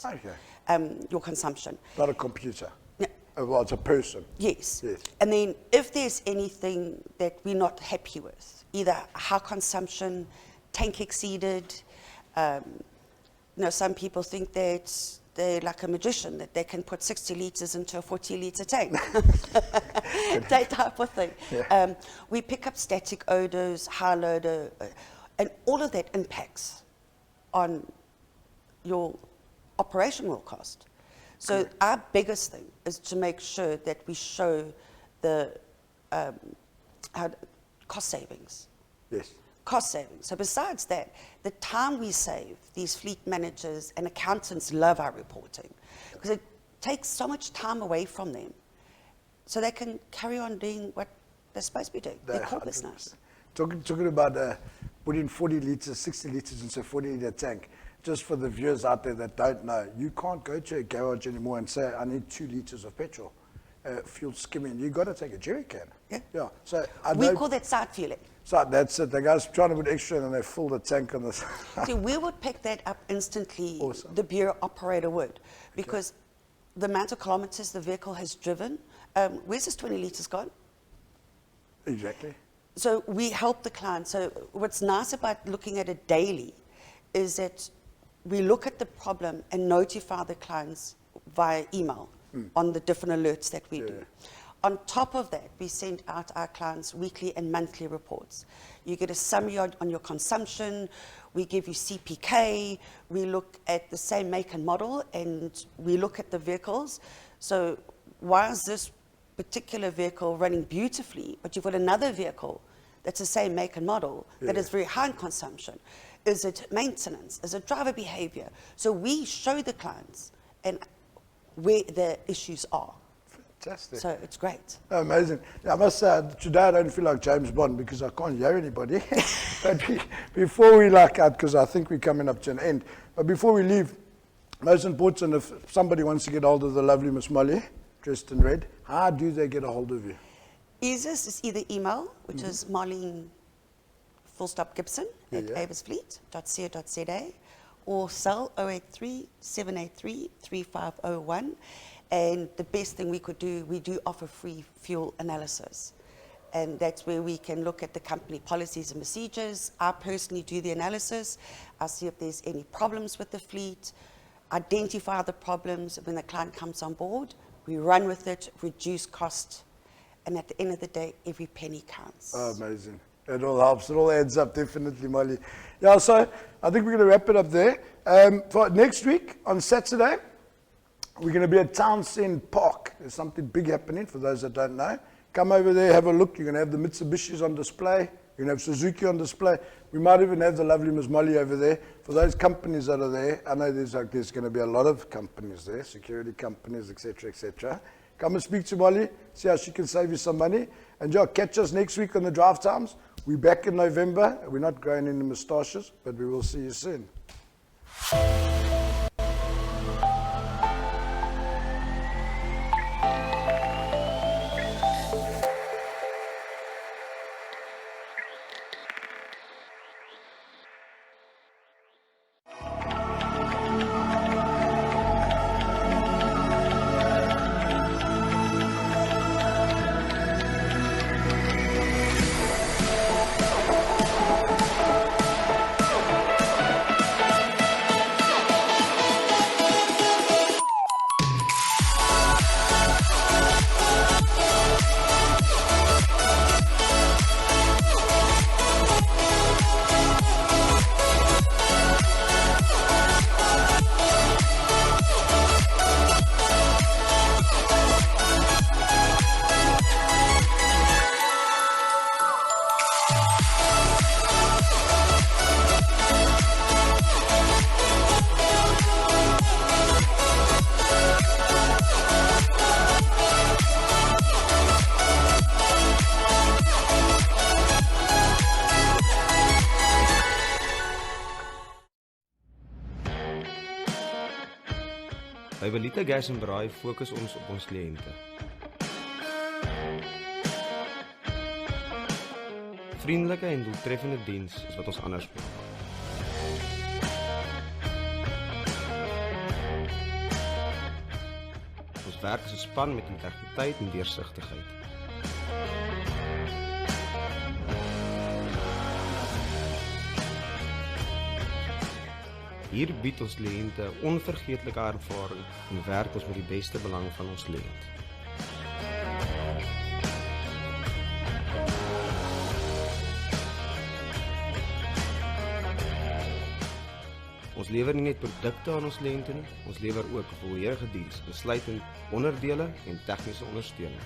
your consumption. Not a computer. No. Well, it's a person. Yes. And then if there's anything that we're not happy with, either high consumption, tank exceeded, some people think that they're like a magician, that they can put 60 litres into a 40-litre tank. That type of thing. We pick up static odors, high odor, and all of that impacts on your operational cost. So our biggest thing is to make sure that we show the cost savings. Yes. Cost savings. So besides that, the time we save, these fleet managers and accountants love our reporting because it takes so much time away from them so they can carry on doing what they're supposed to be doing, their core business. Talking about putting 40 litres, 60 litres into a 40-litre tank, just for the viewers out there that don't know, you can't go to a garage anymore and say, I need 2 litres of petrol, fuel skimming. You've got to take a jerry can. Yeah. So we call that side fueling. So that's it. The guys trying to put extra in and they fill the tank on this. See, we would pick that up instantly, Awesome. The bureau operator would, because the amount of kilometres the vehicle has driven, where's this 20 litres gone? Exactly. So we help the client. So what's nice about looking at it daily is that we look at the problem and notify the clients via email on the different alerts that we do. On top of that, we send out our clients weekly and monthly reports. You get a summary on your consumption, we give you CPK, we look at the same make and model, and we look at the vehicles. So why is this particular vehicle running beautifully, but you've got another vehicle that's the same make and model that is very high in consumption? Is it maintenance? Is it driver behavior? So we show the clients and where the issues are. Fantastic. So it's great. Amazing. I must say, today I don't feel like James Bond because I can't hear anybody. But before we lock out, because I think we're coming up to an end, but before we leave, most important, if somebody wants to get hold of the lovely Miss Molly, dressed in red, how do they get a hold of you? Easiest is either email, which is Marlene_Gibson at avisfleet.co.za, or cell 083-783-3501. And the best thing we could do, we do offer free fuel analysis. And that's where we can look at the company policies and procedures. I personally do the analysis. I see if there's any problems with the fleet, identify the problems. When the client comes on board, we run with it, reduce cost, and at the end of the day, every penny counts. Oh, amazing. It all helps. It all adds up, definitely, Molly. Yeah, so I think we're going to wrap it up there. For next week, on Saturday, we're going to be at Townsend Park. There's something big happening for those that don't know. Come over there, have a look. You're going to have the Mitsubishis on display. You're going to have Suzuki on display. We might even have the lovely Miss Molly over there. For those companies that are there, I know there's going to be a lot of companies there, security companies, etc., etc. Come and speak to Molly, see how she can save you some money. And catch us next week on the drive times. We're back in November. We're not growing any moustaches, but we will see you soon. By Velita Gas en Braai fokus ons op ons kliënte. Vriendelike en doeltreffende diens is wat ons anders maak. Ons werk as 'n span met integriteit en deursigtigheid. Hier bied ons kliënte 'n onvergeetlike ervaring en werk ons met die beste belang van ons kliënt. Ons lewer nie net produkte aan ons kliënte nie, ons lewer ook 'n volledige diens, insluitend onderdele en tegniese ondersteuning.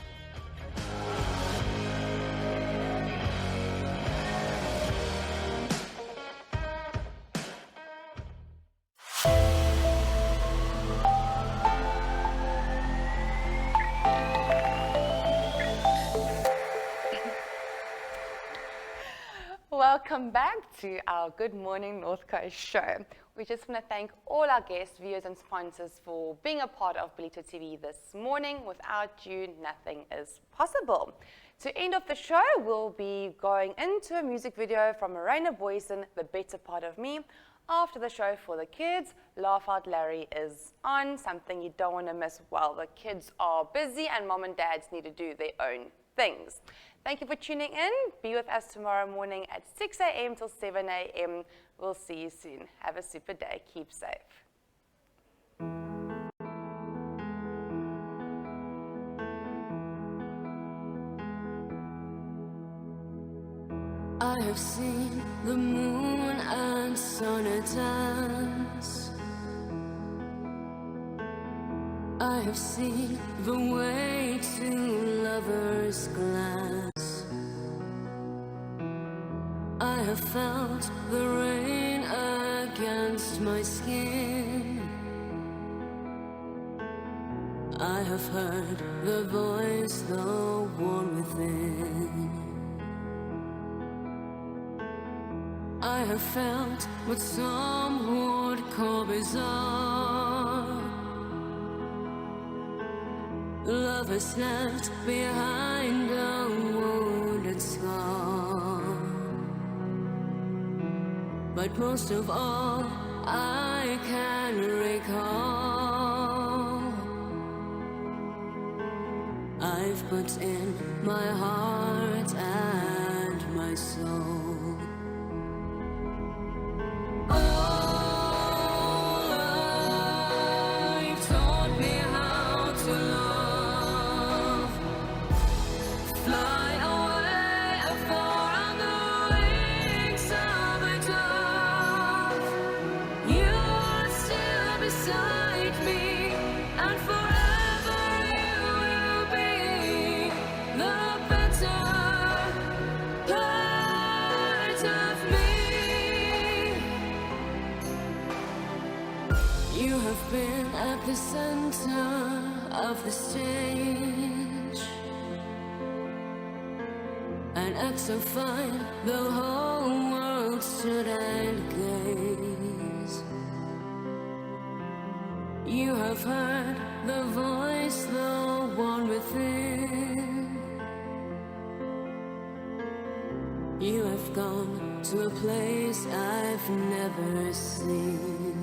welcome back to our Good Morning North Coast show. We just want to thank all our guests, viewers and sponsors for being a part of Ballito TV this morning. Without you, nothing is possible. To end off the show, we'll be going into a music video from Maryna Booysen, The Better Part of Me. After the show for the kids, Laugh Out Larry is on, something you don't want to miss while the kids are busy and mom and dads need to do their own things. Thank you for tuning in. Be with us tomorrow morning at 6 a.m. till 7 a.m. We'll see you soon. Have a super day. Keep safe. I have seen the moon and sun dance. I have seen the way to lovers' glance. I have felt the rain against my skin. I have heard the voice, the one within. I have felt what some would call bizarre. Lovers left behind a wounded scar. But most of all, I can recall I've put in my heart and my soul. At the center of the stage, an act so fine the whole world stood and gaze. You have heard the voice, the one within. You have gone to a place I've never seen.